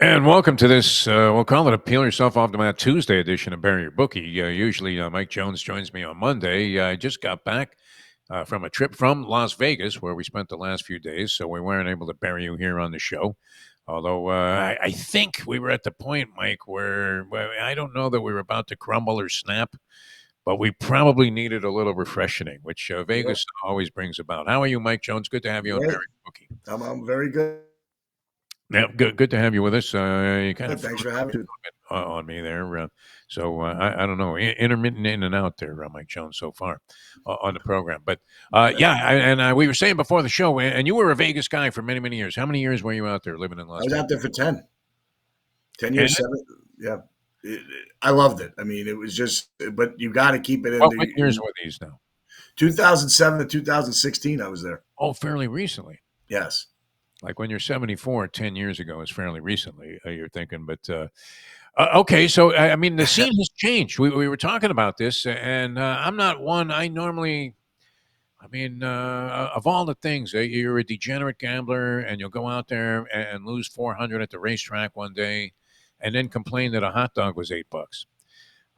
And welcome to this, we'll call it a Peel Yourself Off the Mat Tuesday edition of Bury Your Bookie. Usually Mike Jones joins me on Monday. I just got back from a trip from Las Vegas where we spent the last few days, so we weren't able to bury you here on the show. Although I think we were at the point, Mike, where I don't know that we were about to crumble or snap, but we probably needed a little refreshing, which Yeah, Vegas always brings about. How are you, Mike Jones? Good to have you on great. Bury Your Bookie. I'm very good. Yeah, good to have you with us. You kind of Thanks for having me. on me there. I don't know, intermittent in and out there, Mike Jones, so far on the program. But we were saying before the show, and you were a Vegas guy for many, many years. How many years were you out there living in I Las was Vegas? out there for 10 And years, seven. Yeah. I loved it. I mean, it was just, but you got to keep it what years in were these now? 2007 to 2016. I was there. Oh, fairly recently. Yes. Like when you're 74, 10 years ago is fairly recently, you're thinking. But okay, so I mean, the scene has changed. We were talking about this, and I'm not one. I normally I mean, of all the things, you're a degenerate gambler, and you'll go out there and lose 400 at the racetrack one day, and then complain that a hot dog was $8.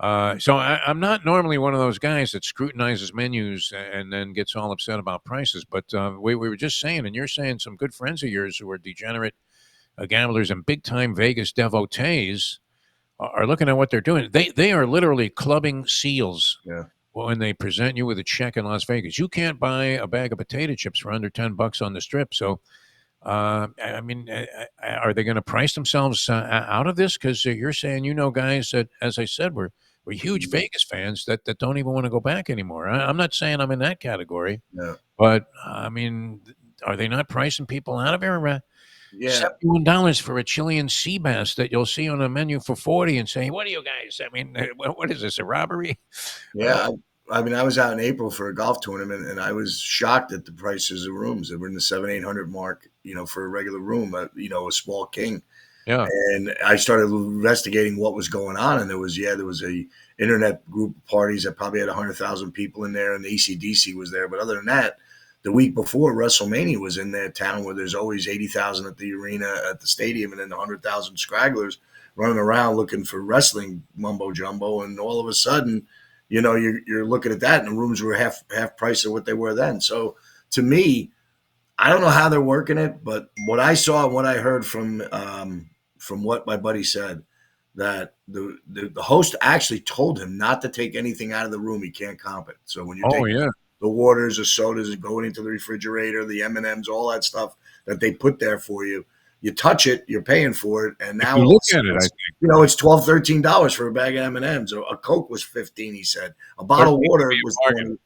I'm not normally one of those guys that scrutinizes menus and then gets all upset about prices. But we were just saying, and you're saying some good friends of yours who are degenerate gamblers and big time Vegas devotees are looking at what they're doing. They are literally clubbing seals Yeah. when they present you with a check in Las Vegas. You can't buy a bag of potato chips for under $10 on the strip. So, I mean, are they going to price themselves out of this? Because you're saying, guys that, as I said, we're huge Vegas fans that don't even want to go back anymore. I'm not saying I'm in that category, Yeah. but I mean, are they not pricing people out of here? Yeah. $71 for a Chilean sea bass that you'll see on a menu for 40 and say, what are you guys? I mean, what is this, a robbery? Uh, Yeah. I mean, I was out in April for a golf tournament, and I was shocked at the prices of rooms. They were in the 700-800 mark, for a regular room, a small king. yeah. And I started investigating what was going on, and there was a internet group of parties that probably had 100,000 people in there, and the ECDC was there. But other than that, the week before WrestleMania was in that town where there's always 80,000 at the arena at the stadium, and then 100,000 stragglers running around looking for wrestling mumbo jumbo, and all of a sudden, you're looking at that, and the rooms were half price of what they were then. So to me, I don't know how they're working it, but what I saw and what I heard from what my buddy said, that the host actually told him not to take anything out of the room. He can't comp it. So when you Oh, take yeah. the waters, the sodas, going into the refrigerator, the M&Ms, all that stuff that they put there for you, you touch it, you're paying for it, and If now you look at it, I think. it's $12, $13 for a bag of M&Ms. A Coke was 15. He said a bottle of water was Bargain. 20.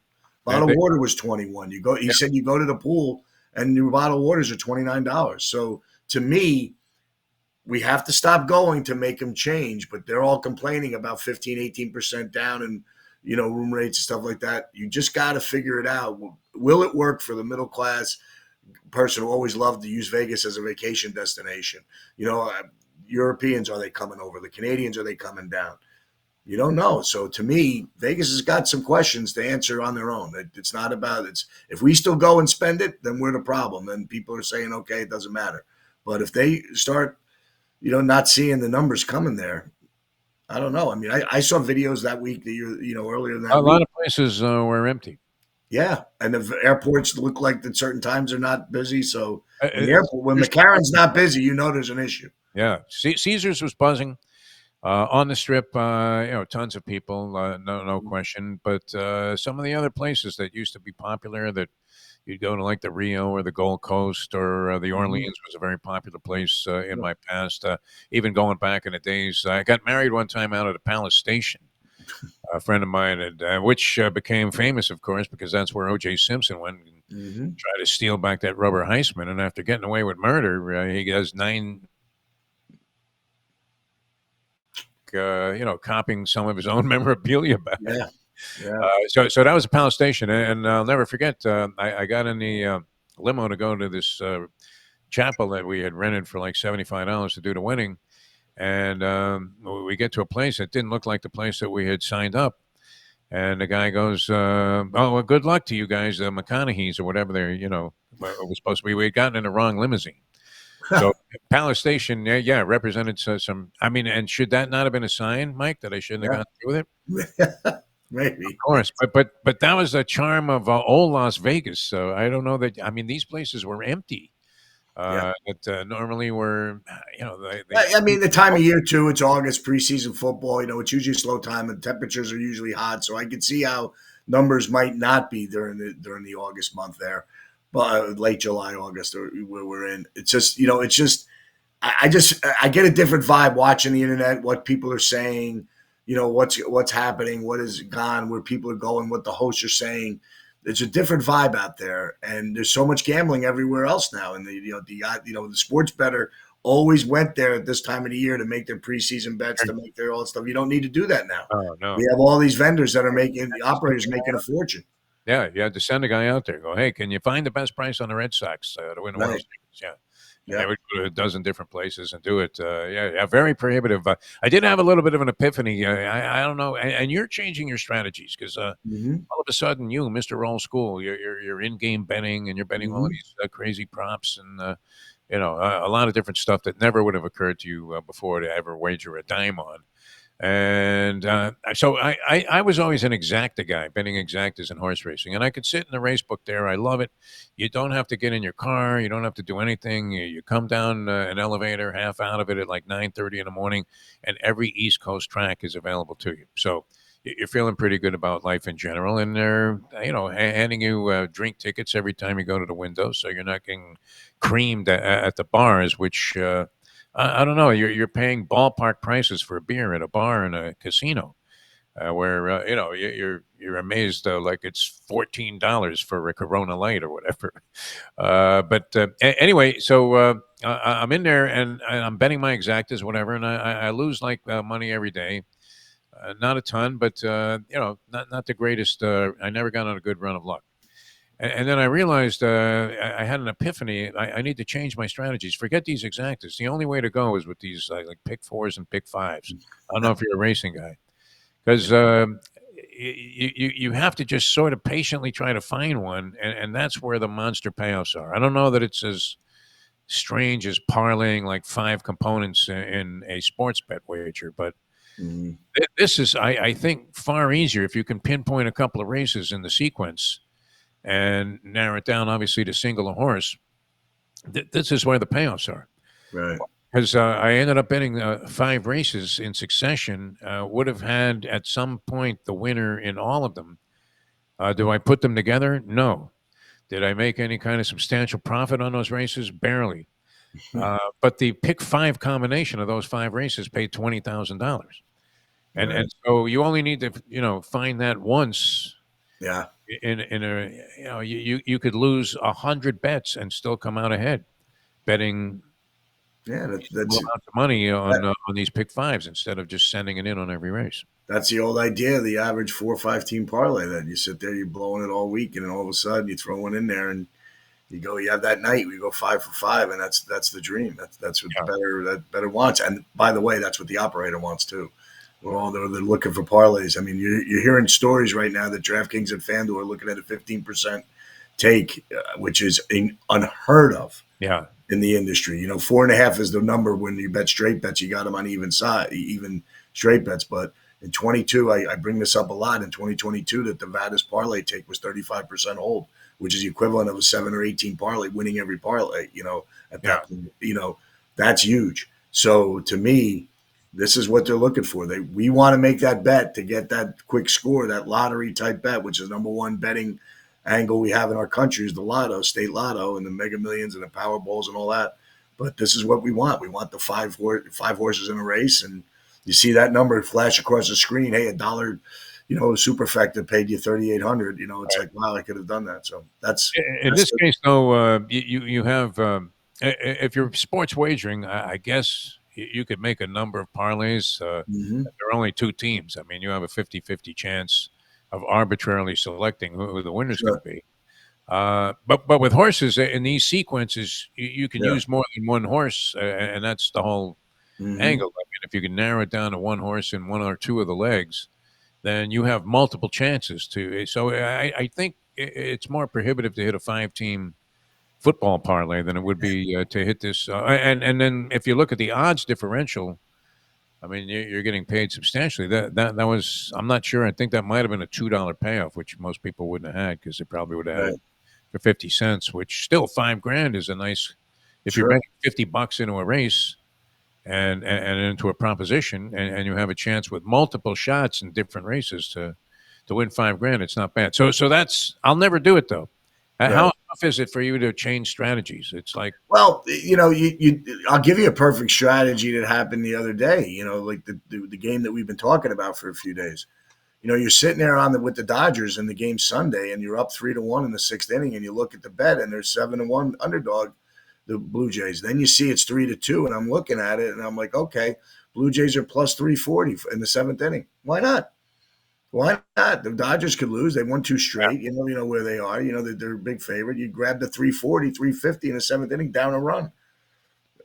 Bottle of water was 21. He said you go to the pool and your bottle of waters are $29. So to me, we have to stop going to make them change, but they're all complaining about 15, 18% down and room rates and stuff like that. You just got to figure it out. Will it work for the middle class person who always loved to use Vegas as a vacation destination? Europeans, are they coming over? The Canadians, are they coming down? You don't know. So to me, Vegas has got some questions to answer on their own. It's not about it's if we still go and spend it, then we're the problem. Then people are saying, okay, it doesn't matter. But if they start, not seeing the numbers coming there, I don't know. I mean, I saw videos that week that earlier A that lot week. of places were empty. Yeah, and the airports look like at certain times are not busy. So when Caesars McCarran's not busy, there's an issue. Yeah, Caesars was buzzing on the strip. Tons of people, no question. But some of the other places that used to be popular, that you'd go to, like the Rio or the Gold Coast or the Orleans, was a very popular place in my past. Even going back in the days, I got married one time out at a Palace Station. A friend of mine, which became famous, of course, because that's where O.J. Simpson went and tried to steal back that rubber Heisman. And after getting away with murder, he has 9 copying some of his own memorabilia back. Yeah, yeah. So that was a Palace Station, and I'll never forget. I got in the limo to go to this chapel that we had rented for like $75 to do the wedding, and we get to a place that didn't look like the place that we had signed up. And the guy goes, "Oh, well, good luck to you guys, the McConaughey's or whatever they're, it was supposed to be." We had gotten in the wrong limousine. So Palace Station, yeah, represented some. I mean, and should that not have been a sign, Mike, that I shouldn't have Yeah, gone through with it? maybe. Of course, but that was the charm of old Las Vegas. So I don't know that. I mean, these places were empty. Yeah. That normally were, they I mean, the time of year too. It's August, preseason football. It's usually a slow time, and temperatures are usually hot. So I could see how numbers might not be during the August month there, but late July, August, or where we're in. It's just it's just I get a different vibe watching the internet, what people are saying, what's happening, what is gone, where people are going, what the hosts are saying. There's a different vibe out there, and there's so much gambling everywhere else now. And the sports better always went there at this time of the year to make their preseason bets, to make their all that stuff. You don't need to do that now. oh We no. have all these vendors that are making the operators making a fortune. Yeah, you had to send a guy out there. Go, hey, can you find the best price on the Red Sox to win the World Right. Series? Yeah, and they Yeah. would go to a dozen different places and do it. Yeah, very prohibitive. I did have a little bit of an epiphany. I don't know, and you're changing your strategies because Mm-hmm. all of a sudden, you, Mister Old School, you're in-game betting and you're betting all of Mm-hmm. these crazy props and a lot of different stuff that never would have occurred to you before to ever wager a dime on. And so I was always an exacta guy, betting exactas in horse racing. And I could sit in the race book there. I love it. You don't have to get in your car. You don't have to do anything. You come down an elevator, half out of it at like 9:30 in the morning, and every East Coast track is available to you. So you're feeling pretty good about life in general. And they're, handing you drink tickets every time you go to the window. So you're not getting creamed at the bars, which I don't know. You're paying ballpark prices for a beer at a bar in a casino, where you're amazed like it's $14 for a Corona Light or whatever. But anyway, so I'm in there and I'm betting my exactas, whatever, and I lose like money every day. Not a ton, but not the greatest. I never got on a good run of luck. And then I realized I had an epiphany. I need to change my strategies. Forget these exactas. The only way to go is with these like pick fours and pick fives. I don't know if you're a racing guy because you have to just sort of patiently try to find one, and that's where the monster payoffs are. I don't know that it's as strange as parlaying like five components in a sports bet wager, but Mm-hmm. this is, I think, far easier if you can pinpoint a couple of races in the sequence and narrow it down, obviously, to single a horse. This is where the payoffs are. Right. Because I ended up betting five races in succession, would have had at some point the winner in all of them. Do I put them together? No. Did I make any kind of substantial profit on those races? Barely. But the pick five combination of those five races paid $20,000. And Right. so you only need to find that once Yeah. in a you could lose 100 bets and still come out ahead betting Yeah. reasonable amounts of money on these pick fives instead of just sending it in on every race. That's the old idea, the average 4 or 5 team parlay. That you sit there, you're blowing it all week, and then all of a sudden you throw one in there, and you have that night. We go 5 for 5, and that's the dream. That's what Yeah. the better wants. And by the way, that's what the operator wants too. They're looking for parlays. I mean, you're hearing stories right now that DraftKings and FanDuel are looking at a 15% take, which is unheard of Yeah. in the industry. 4.5 is the number when you bet straight bets. You got them on even side, even straight bets. But in 22, I bring this up a lot. In 2022, that the Vadis parlay take was 35% hold, which is the equivalent of a 7 or 18 parlay, winning every parlay. At Yeah. that point, that's huge. So to me, this is what they're looking for. We want to make that bet to get that quick score, that lottery type bet, which is number one betting angle we have in our country is the lotto, state lotto, and the Mega Millions and the Powerballs and all that. But this is what we want. We want the five horses in a race, and you see that number flash across the screen. Hey, $1, superfecta paid you 3,800. It's like, wow, I could have done that. So In this case, though, you have if you're sports wagering, I guess you could make a number of parlays. mm-hmm. There are only two teams. I mean, you have a 50-50 chance of arbitrarily selecting who the winner's going Sure. to be. But with horses in these sequences, you can Yeah. use more than one horse, and that's the whole Mm-hmm. angle. I mean, if you can narrow it down to one horse in one or two of the legs, then you have multiple chances to. So I think it's more prohibitive to hit a five-team football parlay than it would be to hit this. And then if you look at the odds differential, I mean, you're getting paid substantially. That was, I'm not sure. I think that might have been a $2 payoff, which most people wouldn't have had because they probably would have had Right. it for 50 cents, which still $5,000 is a nice. If you're Sure. betting $50 into a race and into a proposition, and you have a chance with multiple shots in different races to win $5,000, it's not bad. So that's, I'll never do it though. Right. How tough is it for you to change strategies? It's like, Well, I'll give you a perfect strategy that happened the other day. Like the game that we've been talking about for a few days. You're sitting there with the Dodgers in the game Sunday, and you're up 3-1 in the sixth inning, and you look at the bet, and they're 7-1 underdog, the Blue Jays. Then you see it's 3-2, and I'm looking at it, and I'm like, okay, Blue Jays are plus 340 in the seventh inning. Why not? Why not? The Dodgers could lose. They won two straight. You know where they are. They're a big favorite. You grab the 340, 350 in the seventh inning, down a run.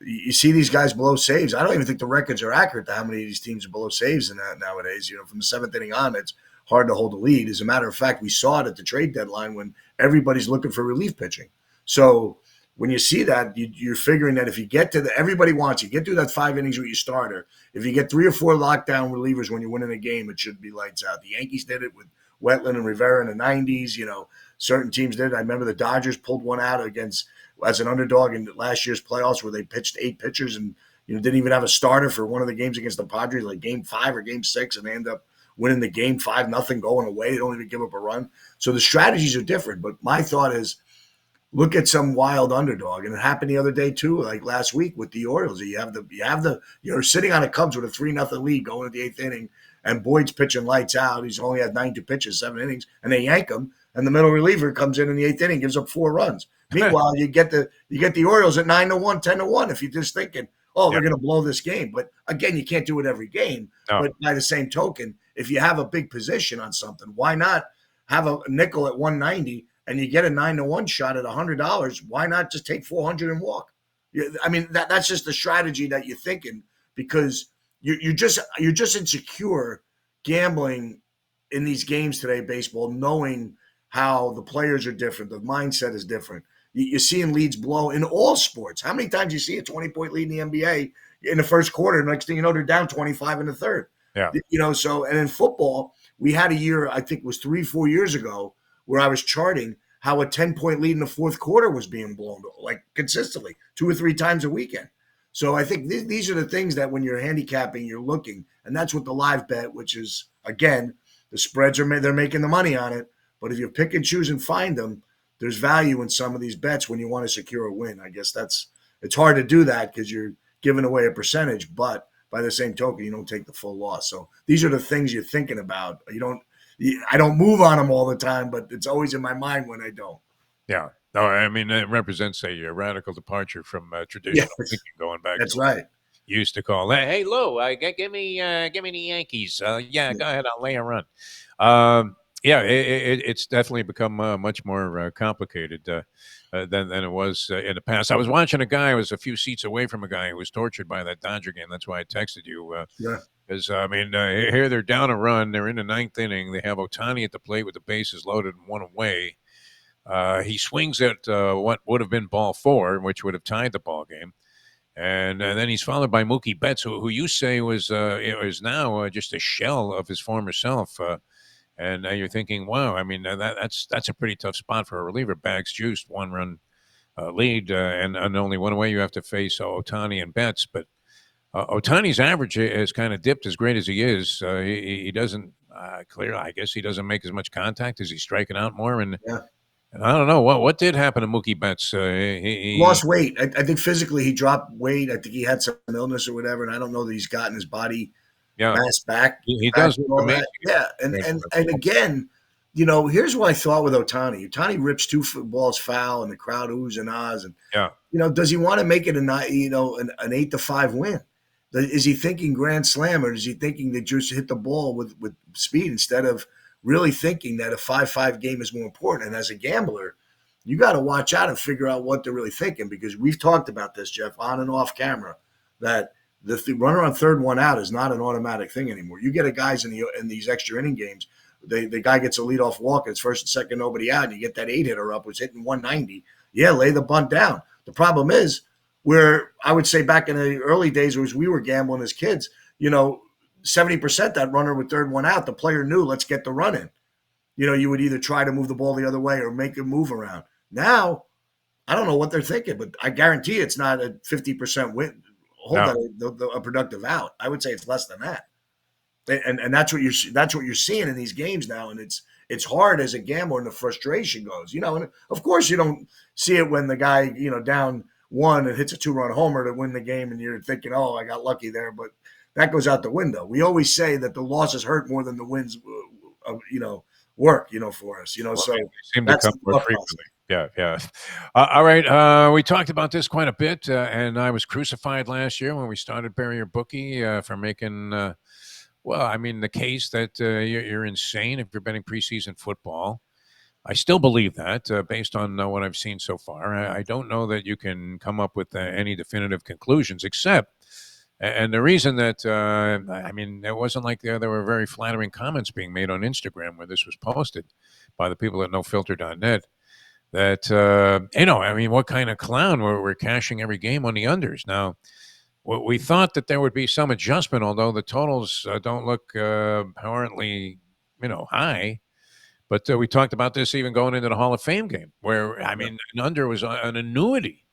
You see these guys below saves. I don't even think the records are accurate to how many of these teams are below saves in that nowadays. From the seventh inning on, it's hard to hold a lead. As a matter of fact, we saw it at the trade deadline when everybody's looking for relief pitching. So when you see that, you're figuring that if you get to everybody wants you get through that 5 innings with your starter. If you get 3 or 4 lockdown relievers when you're winning a game, it should be lights out. The Yankees did it with Wetland and Rivera in the 90s. Certain teams did it. I remember the Dodgers pulled one out as an underdog in last year's playoffs where they pitched 8 pitchers and didn't even have a starter for one of the games against the Padres, like game 5 or game 6, and they end up winning the game 5-0 going away. They don't even give up a run. So the strategies are different. But my thought is, look at some wild underdog, and it happened the other day too, like last week with the Orioles. You're sitting on the Cubs with a 3-0 lead going to the 8th inning, and Boyd's pitching lights out. He's only had 92 pitches, 7 innings, and they yank him. And the middle reliever comes in the 8th inning, gives up 4 runs. Meanwhile, you get the Orioles at 9-1, 10-1. If you're just thinking, they're going to blow this game, but again, you can't do it every game. no. But by the same token, if you have a big position on something, why not have a nickel at 190? And you get a 9-1 shot at $100, why not just take 400 and walk? I mean, that's just the strategy that you're thinking, because you're just insecure gambling in these games today, baseball, knowing how the players are different, the mindset is different. You're seeing leads blow in all sports. How many times you see a 20-point lead in the NBA in the first quarter? Next thing you know, they're down 25 in the third. Yeah. And in football, we had a year, I think it was 3-4 years ago, where I was charting how a 10-point lead in the fourth quarter was being blown, like consistently 2 or 3 times a weekend. So I think these are the things that when you're handicapping, you're looking, and that's what the live bet, which is, again, the spreads they're making the money on it. But if you pick and choose and find them, there's value in some of these bets when you want to secure a win. I guess it's hard to do that because you're giving away a percentage, but by the same token, you don't take the full loss. So these are the things you're thinking about. I don't move on them all the time, but it's always in my mind when I don't. Yeah. No, I mean, it represents a radical departure from traditional thinking going back. That's to right. You used to call, hey, Lou, give me the Yankees. Yeah, go ahead. I'll lay a run. Yeah, it's definitely become much more complicated than it was in the past. I was watching a guy who was a few seats away from a guy who was tortured by that Dodger game. That's why I texted you. Yeah. Because, I mean, here they're down a run. They're in the 9th inning. They have Ohtani at the plate with the bases loaded and 1 away. He swings at what would have been ball 4, which would have tied the ball game. And then he's followed by Mookie Betts, who you say is now just a shell of his former self. And you're thinking, wow, I mean, that's a pretty tough spot for a reliever. Bags juiced, 1-run lead, and only 1 away. You have to face Ohtani and Betts. But Ohtani's average has kind of dipped, as great as he is. He doesn't I guess he doesn't make as much contact. Is he striking out more? And I don't know what did happen to Mookie Betts. He lost weight. I think physically he dropped weight. I think he had some illness or whatever, and I don't know that he's gotten his body mass back. He does look amazing. Yeah, and again, here's what I thought with Ohtani. Ohtani rips 2 balls foul, and the crowd oohs and ahs. And does he want to make it an 8-5 win? Is he thinking grand slam, or is he thinking to just hit the ball with speed instead of really thinking that a 5-5 game is more important? And as a gambler, you got to watch out and figure out what they're really thinking, because we've talked about this, Jeff, on and off camera, that the runner on third one out is not an automatic thing anymore. You get a guys in these extra inning games, the guy gets a leadoff walk, it's first and second, nobody out, and you get that 8-hitter up, who's hitting 190. Yeah, lay the bunt down. The problem is, where I would say back in the early days, was we were gambling as kids. 70% that runner with third one out, the player knew, let's get the run in. You would either try to move the ball the other way or make a move around. Now, I don't know what they're thinking, but I guarantee it's not a 50% win. Hold No. that a productive out. I would say it's less than that. And that's what you're seeing in these games now, and it's hard as a gambler, and the frustration goes. And of course you don't see it when the guy down one and hits a 2-run homer to win the game, and you're thinking, oh, I got lucky there, but that goes out the window. We always say that the losses hurt more than the wins, work, for us. Well, So they seem to that's come the more thought frequently. process. Yeah, yeah. All right. We talked about this quite a bit, and I was crucified last year when we started Bury Your Bookie for making, well, I mean, the case that you're insane if you're betting preseason football. I still believe that based on what I've seen so far. I don't know that you can come up with any definitive conclusions, except, and the reason that, I mean, it wasn't like there were very flattering comments being made on Instagram where this was posted by the people at nofilter.net that, I mean, what kind of clown we're cashing every game on the unders. Now, we thought that there would be some adjustment, although the totals don't look apparently, high. But we talked about this even going into the Hall of Fame game, where I Yeah, mean, an under was an annuity.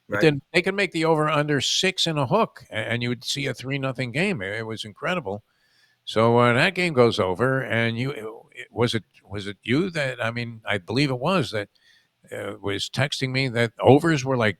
But right. then they could make the over under 6 and a hook, and you would see a 3-0 game. It was incredible. So that game goes over, and was it you that, I mean, I believe it was that was texting me that overs were like,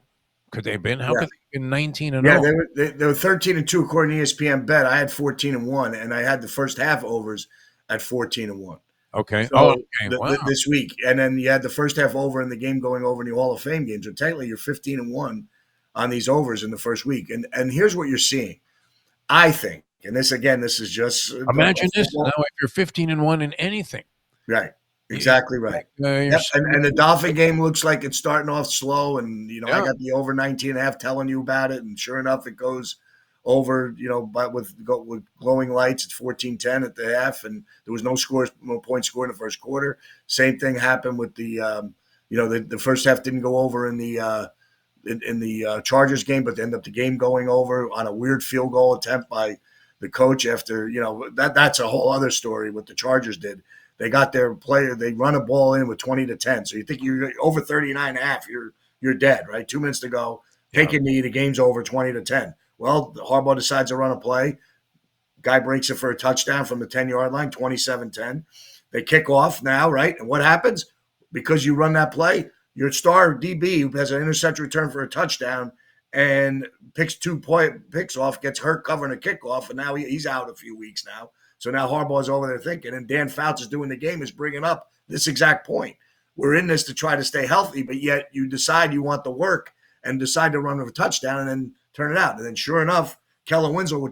could they have been? How Yeah. could they have been 19 and Yeah, 0? they were 13-2 according to ESPN bet. I had 14-1, and I had the first half overs at 14-1. Okay. Oh, So okay. Wow. this week, and then you had the first half over in the game going over in the Hall of Fame game. So technically, you're 15-1 on these overs in the first week. And here's what you're seeing. I think, and this again, this is just Imagine this now football. if you're 15-1 in anything. Right. You- Exactly right. you're Yep. And the 72. Dolphin game looks like it's starting off slow. And, I Yeah. got the over 19.5 telling you about it. And sure enough, it goes over, but with glowing lights. It's 14-10 at the half. And there was no point scored in the first quarter. Same thing happened with the first half didn't go over in the Chargers game, but ended up the game going over on a weird field goal attempt by the coach after, that's a whole other story what the Chargers did. They got their player, they run a ball in with 20-10. So you think you're over 39.5, you're dead, right? 2 minutes to go. Take Yeah. a knee, the game's over 20-10. Well, Harbaugh decides to run a play. Guy breaks it for a touchdown from the 10-yard line, 27-10. They kick off now, right? And what happens? Because you run that play, your star DB who has an interception return for a touchdown and picks picks off, gets hurt covering a kickoff, and now he's out a few weeks now. So now Harbaugh's over there thinking, and Dan Fouts is doing the game, is bringing up this exact point. We're in this to try to stay healthy, but yet you decide you want the work and decide to run with a touchdown and then turn it out. And then sure enough, Kellen Winslow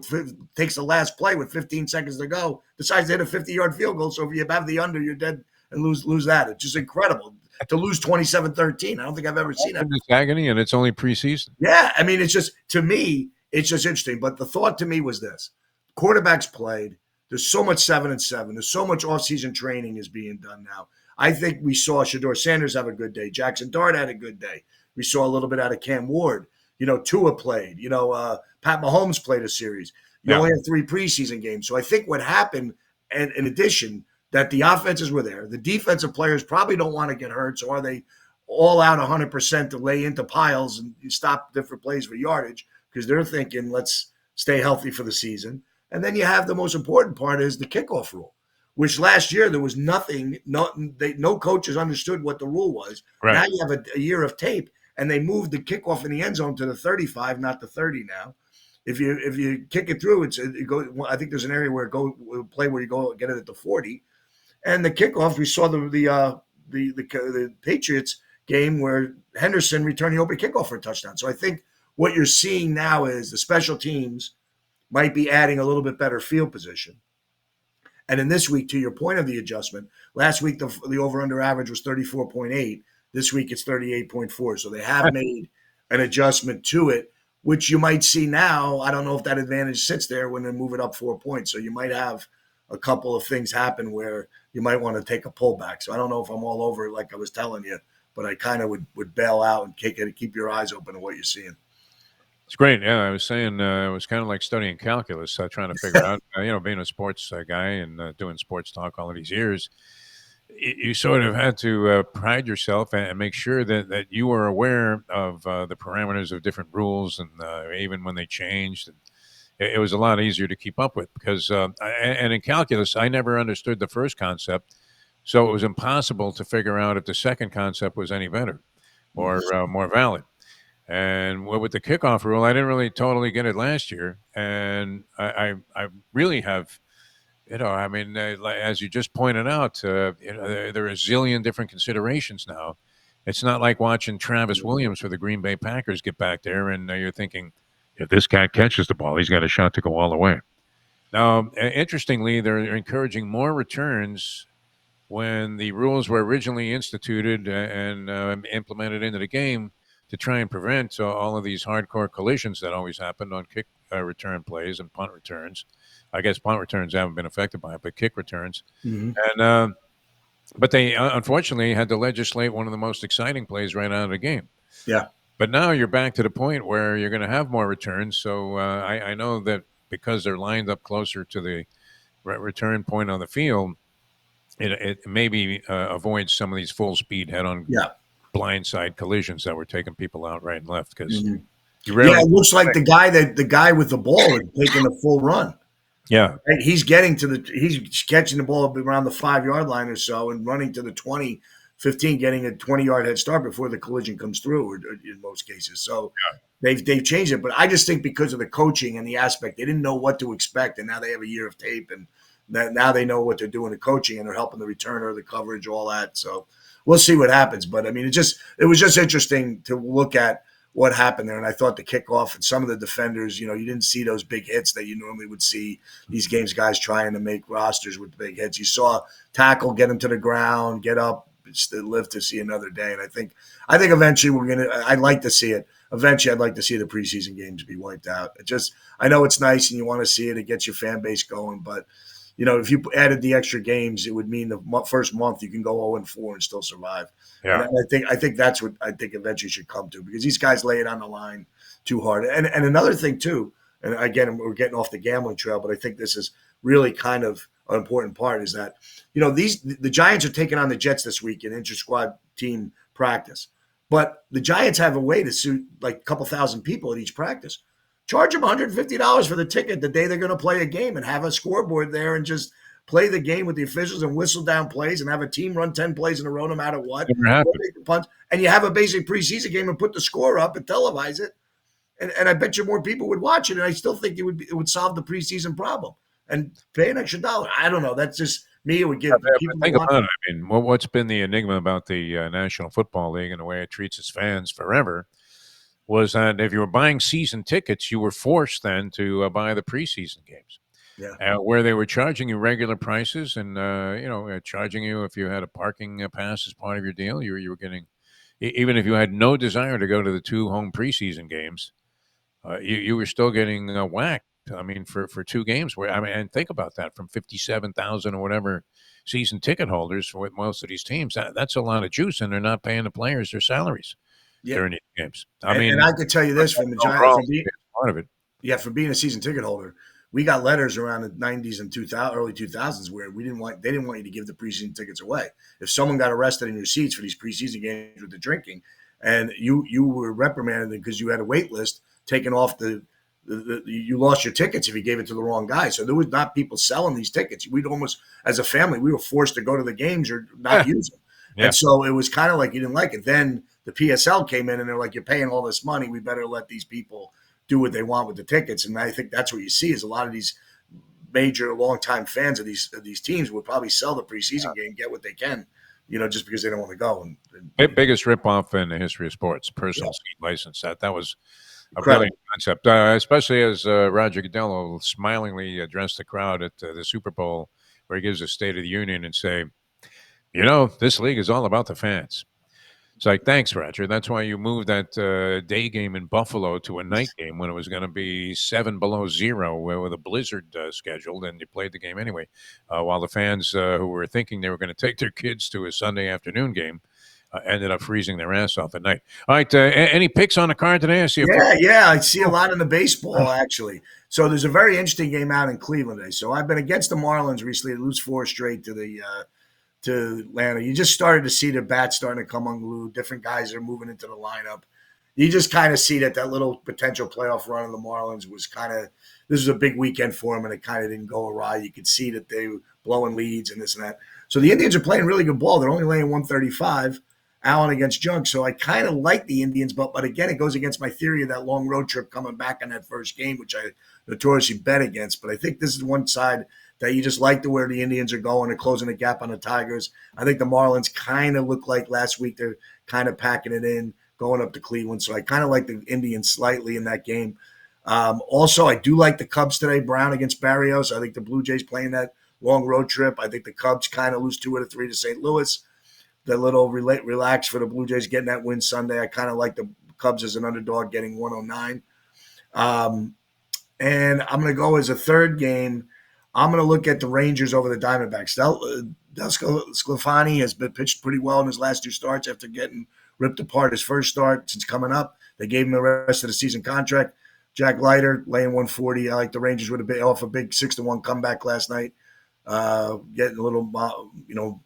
takes the last play with 15 seconds to go, decides to hit a 50-yard field goal. So if you have the under, you're dead and lose that. It's just incredible to lose 27-13. I don't think I've ever seen that. This agony, and it's only preseason. Yeah, I mean, it's just, to me, it's just interesting. But the thought to me was this: quarterbacks played. There's so much 7-7. There's so much offseason training is being done now. I think we saw Shador Sanders have a good day. Jackson Dart had a good day. We saw a little bit out of Cam Ward. Tua played. Pat Mahomes played a series. You Yeah. only have 3 preseason games. So I think what happened, and in addition, that the offenses were there. The defensive players probably don't want to get hurt. So are they all out 100% to lay into piles and stop different plays for yardage? Because they're thinking, let's stay healthy for the season. And then you have the most important part is the kickoff rule, which last year there was nothing. No coaches understood what the rule was. Right. Now you have a year of tape, and they moved the kickoff in the end zone to the 35, not the 30 now. If you kick it through, it goes. I think there's an area where play where you go get it at the 40, and the kickoff. We saw the Patriots game where Henderson returned the open kickoff for a touchdown. So I think what you're seeing now is the special teams might be adding a little bit better field position. And in this week, to your point of the adjustment, last week the over-under average was 34.8. This week it's 38.4. So they have made an adjustment to it, which you might see now. I don't know if that advantage sits there when they move it up 4 points. So you might have a couple of things happen where you might want to take a pullback. So I don't know if I'm all over it like I was telling you but I kind of would bail out and keep your eyes open to what you're seeing. It's great. Yeah, I was saying it was kind of like studying calculus, trying to figure out, being a sports guy and doing sports talk all of these years, you sort of had to pride yourself and make sure that you were aware of the parameters of different rules, and even when they changed. And it was a lot easier to keep up with because, and in calculus, I never understood the first concept, so it was impossible to figure out if the second concept was any better or more valid. And with the kickoff rule, I didn't really totally get it last year, and I really have, I mean, like, as you just pointed out, there are a zillion different considerations now. It's not like watching Travis Williams for the Green Bay Packers get back there, and you're thinking, if this guy catches the ball, he's got a shot to go all the way. Now, interestingly, they're encouraging more returns when the rules were originally instituted and implemented into the game to try and prevent all of these hardcore collisions that always happened on kick return plays and punt returns. I guess punt returns haven't been affected by it, but kick returns. Mm-hmm. And but they unfortunately had to legislate one of the most exciting plays right out of the game. Yeah. But now you're back to the point where you're going to have more returns. So I know that because they're lined up closer to the return point on the field, it maybe avoids some of these full speed head-on blindside collisions that were taking people out right and left. Because you rarely, it looks like the guy with the ball is taking a full run. Yeah, right? He's catching the ball around the 5-yard line or so and running to the 20, 15, getting a 20-yard head start before the collision comes through, or in most cases. So they've changed it, but I just think because of the coaching and the aspect, they didn't know what to expect, and now they have a year of tape, and now they know what they're doing the coaching, and they're helping the returner, the coverage, all that. So we'll see what happens. But I mean, it was just interesting to look at what happened there. And I thought the kickoff and some of the defenders, you didn't see those big hits that you normally would see these games, guys trying to make rosters with big hits. You saw tackle, get him to the ground, get up, live to see another day. And I think eventually I'd like to see it. Eventually, I'd like to see the preseason games be wiped out. I know it's nice and you want to see it. It gets your fan base going, but if you added the extra games, it would mean the first month you can go 0-4 and still survive. Yeah. And I think that's what I think eventually should come to, because these guys lay it on the line too hard. And another thing too, and again, we're getting off the gambling trail, but I think this is really kind of an important part, is that the Giants are taking on the Jets this week in inter-squad team practice, but the Giants have a way to suit like a couple thousand people at each practice. Charge them $150 for the ticket the day they're going to play a game, and have a scoreboard there and just play the game with the officials and whistle down plays and have a team run 10 plays in a row no matter what. And you have a basic preseason game and put the score up and televise it. And I bet you more people would watch it. And I still think it would solve the preseason problem. And pay an extra $1. I don't know. That's just me. It would give people. Think about it. I mean, what's been the enigma about the National Football League and the way it treats its fans forever was that if you were buying season tickets, you were forced then to buy the preseason games. Yeah. Where they were charging you regular prices and, charging you if you had a parking pass as part of your deal, you were getting, even if you had no desire to go to the 2 home preseason games, you were still getting whacked. I mean, for 2 games, and think about that, from 57,000 or whatever season ticket holders with most of these teams, that's a lot of juice, and they're not paying the players their salaries during these games. And I could tell you this from the Giants, part of it. Yeah, for being a season ticket holder, we got letters around the 90s and early 2000s where they didn't want you to give the preseason tickets away. If someone got arrested in your seats for these preseason games with the drinking, and you were reprimanded because you had a wait list taken off you lost your tickets if you gave it to the wrong guy. So there was not people selling these tickets. We'd almost, as a family, we were forced to go to the games or not use them. Yeah. And so it was kind of like you didn't like it. Then the PSL came in and they're like, you're paying all this money. We better let these people do what they want with the tickets. And I think that's what you see is a lot of these major longtime fans of these teams would probably sell the preseason game, get what they can, just because they don't want to go. And biggest ripoff in the history of sports, personal seat license. That was a brilliant concept, especially as Roger Goodell smilingly addressed the crowd at the Super Bowl, where he gives a State of the Union and say, this league is all about the fans. It's like, thanks, Roger. That's why you moved that day game in Buffalo to a night game when it was going to be 7 below zero with a blizzard scheduled, and you played the game anyway, while the fans who were thinking they were going to take their kids to a Sunday afternoon game ended up freezing their ass off at night. All right, any picks on the card today? I see a few. Yeah. I see a lot in the baseball, actually. So there's a very interesting game out in Cleveland today. So I've been against the Marlins recently. They lose 4 straight to Atlanta. You just started to see their bats starting to come unglued. Different guys are moving into the lineup. You just kind of see that little potential playoff run of the Marlins was this was a big weekend for them, and it kind of didn't go awry. You could see that they were blowing leads and this and that. So the Indians are playing really good ball. They're only laying 135, Allen against Junk. So I kind of like the Indians, but again, it goes against my theory of that long road trip coming back on that first game, which I notoriously bet against. But I think this is one side that you just like to where the Indians are going and closing the gap on the Tigers. I think the Marlins kind of look like last week they're kind of packing it in, going up to Cleveland. So I kind of like the Indians slightly in that game. Also, I do like the Cubs today, Brown against Barrios. I think the Blue Jays playing that long road trip. I think the Cubs kind of lose 2 out of 3 to St. Louis. The little relax for the Blue Jays getting that win Sunday. I kind of like the Cubs as an underdog getting 109. And I'm going to go as a third game. I'm going to look at the Rangers over the Diamondbacks. Del Sclafani has been pitched pretty well in his last 2 starts after getting ripped apart his first start since coming up. They gave him the rest of the season contract. Jack Leiter laying 140. I like the Rangers with off a big 6-1 comeback last night, getting a little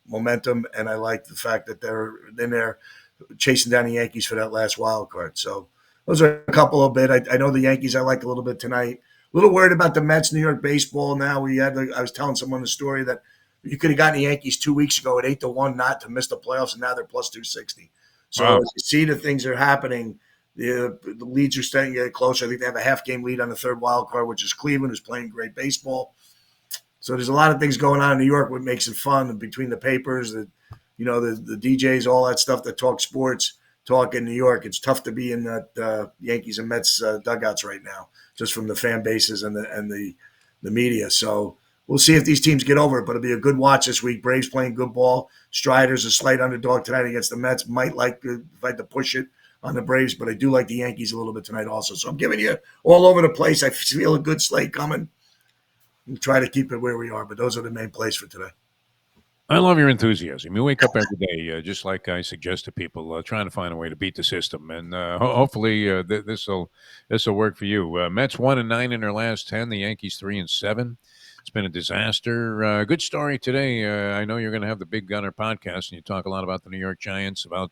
momentum, and I like the fact that they're in there chasing down the Yankees for that last wild card. So those are a couple of bit. I know the Yankees I like a little bit tonight. A little worried about the Mets, New York baseball. Now I was telling someone the story that you could have gotten the Yankees 2 weeks ago at 8-1 not to miss the playoffs, and now they're plus 260. So Wow. as you see the things that are happening, the leads are starting to get closer. I think they have a half-game lead on the third wild card, which is Cleveland, who's playing great baseball. So there's a lot of things going on in New York, what makes it fun between the papers, the DJs, all that stuff that talk sports, talk in New York. It's tough to be in that Yankees and Mets dugouts right now, just from the fan bases and the media. So we'll see if these teams get over it, but it'll be a good watch this week. Braves playing good ball. Strider's a slight underdog tonight against the Mets. Might like to push it on the Braves, but I do like the Yankees a little bit tonight also. So I'm giving you all over the place. I feel a good slate coming. And try to keep it where we are, but those are the main plays for today. I love your enthusiasm. You wake up every day, just like I suggest to people, trying to find a way to beat the system, and hopefully this will work for you. Mets 1-9 in their last 10. The Yankees 3-7. It's been a disaster. Good story today. I know you're going to have the Big Gunner podcast, and you talk a lot about the New York Giants, about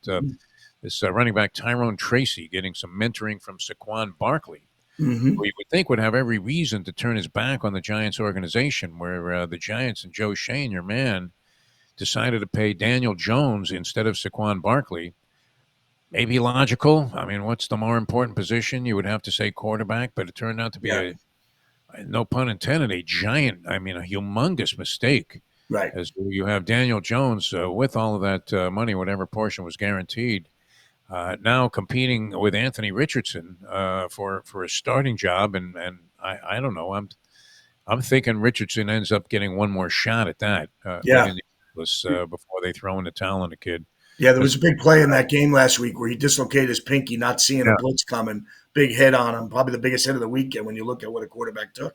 this running back Tyrone Tracy getting some mentoring from Saquon Barkley. Mm-hmm. Who you would think would have every reason to turn his back on the Giants organization, where the Giants and Joe Shane, your man, decided to pay Daniel Jones instead of Saquon Barkley. Maybe logical. I mean, what's the more important position? You would have to say quarterback, but it turned out to be no pun intended, a humongous mistake. Right. As you have Daniel Jones with all of that money, whatever portion was guaranteed, now competing with Anthony Richardson for a starting job, and I don't know. I'm thinking Richardson ends up getting one more shot at that. Before they throw in the towel on the kid. Yeah, there was a big play in that game last week where he dislocated his pinky, not seeing a blitz coming. Big hit on him, probably the biggest hit of the weekend when you look at what a quarterback took.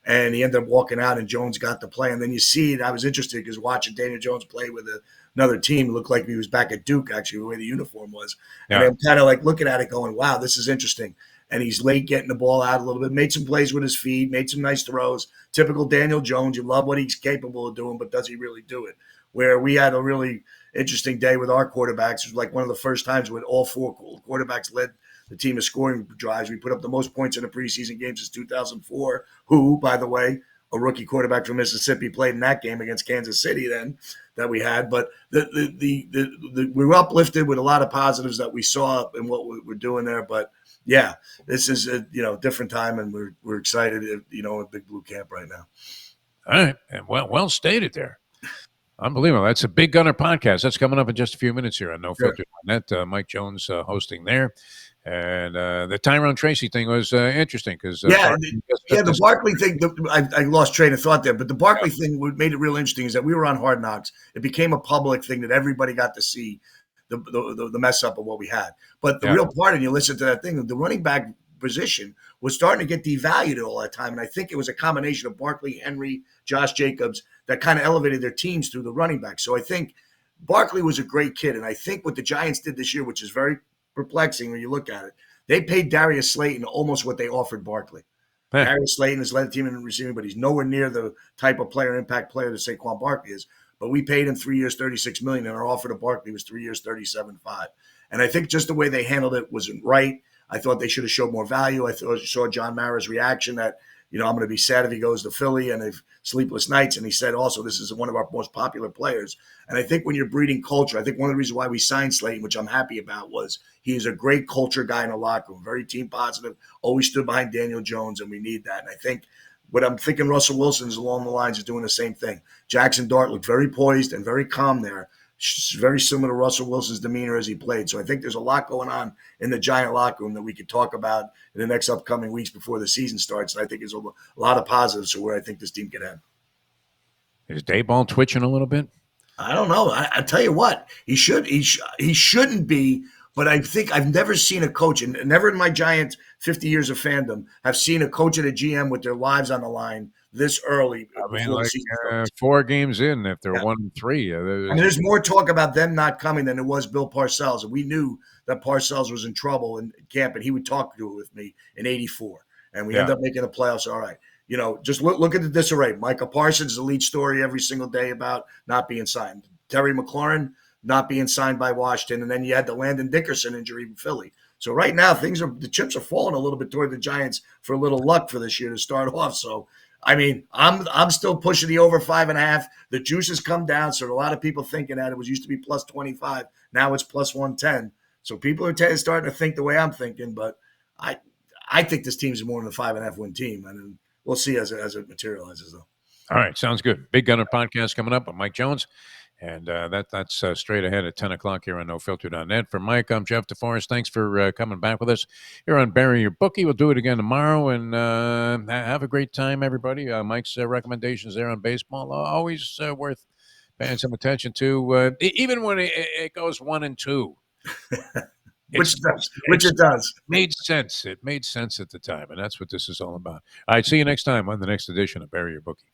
And he ended up walking out, and Jones got the play. And then you see it. I was interested because watching Daniel Jones play with another team, it looked like he was back at Duke, actually, the way the uniform was. Yeah. And I'm kind of like looking at it going, wow, this is interesting. And he's late getting the ball out a little bit, made some plays with his feet, made some nice throws. Typical Daniel Jones. You love what he's capable of doing, but does he really do it? Where we had a really interesting day with our quarterbacks. It was like one of the first times when all 4 quarterbacks led the team in scoring drives. We put up the most points in the preseason games since 2004, who, by the way, a rookie quarterback from Mississippi played in that game against Kansas City then that we had. But we were uplifted with a lot of positives that we saw in what we're doing there. But, yeah, this is a different time, and we're excited at Big Blue Camp right now. All right. And well stated there. Unbelievable. That's a Big Gunner podcast. That's coming up in just a few minutes here on No Filter Net. Mike Jones hosting there. And the Tyrone Tracy thing was interesting because the Barkley thing. I lost train of thought there, but the Barkley thing what made it real interesting is that we were on Hard Knocks. It became a public thing that everybody got to see the mess up of what we had. But the real part, and you listen to that thing, the running back position was starting to get devalued all that time, and I think it was a combination of Barkley, Henry, Josh Jacobs that kind of elevated their teams through the running back. So I think Barkley was a great kid, and I think what the Giants did this year, which is very perplexing when you look at it, they paid Darius Slayton almost what they offered Barkley. Darius Slayton has led the team in receiving, but he's nowhere near the type of player, impact player that Saquon Barkley is. But we paid him 3 years, $36 million, and our offer to Barkley was 3 years, $37.5. And I think just the way they handled it wasn't right. I thought they should have showed more value. I saw John Mara's reaction that, I'm going to be sad if he goes to Philly and if sleepless nights. And he said also, this is one of our most popular players. And I think when you're breeding culture, I think one of the reasons why we signed Slayton, which I'm happy about, was he is a great culture guy in the locker room, very team positive, always stood behind Daniel Jones, and we need that. And I think what I'm thinking Russell Wilson is along the lines of doing the same thing. Jackson Dart looked very poised and very calm there. Very similar to Russell Wilson's demeanor as he played. So I think there's a lot going on in the Giant locker room that we could talk about in the next upcoming weeks before the season starts. And I think there's a lot of positives to where I think this team can head. Is Dayball twitching a little bit? I don't know. I tell you what, he shouldn't be. But I think I've never seen a coach, and never in my Giants 50 years of fandom, have seen a coach and a GM with their lives on the line this early. I mean, like 4 games in, if they're 1-3. There's more talk about them not coming than there was Bill Parcells. And we knew that Parcells was in trouble in camp, and he would talk to it with me in '84. And we end up making the playoffs. All right. Just look at the disarray. Micah Parsons is the lead story every single day about not being signed. Terry McLaurin not being signed by Washington, and then you had the Landon Dickerson injury in Philly. So right now, the chips are falling a little bit toward the Giants for a little luck for this year to start off. So, I mean, I'm still pushing the over 5.5. The juice has come down, so a lot of people thinking that it used to be plus 25, now it's plus 110. So people are starting to think the way I'm thinking, but I think this team's more than a 5.5 win team, and we'll see as it materializes, though. All right, sounds good. Big Gunner podcast coming up with Mike Jones. And that's straight ahead at 10 o'clock here on NoFilter.net. For Mike, I'm Jeff DeForest. Thanks for coming back with us here on Bury Your Bookie. We'll do it again tomorrow. And have a great time, everybody. Mike's recommendations there on baseball are always worth paying some attention to, even when it goes 1-2. Which it does. Made sense. It made sense at the time. And that's what this is all about. All right, see you next time on the next edition of Bury Your Bookie.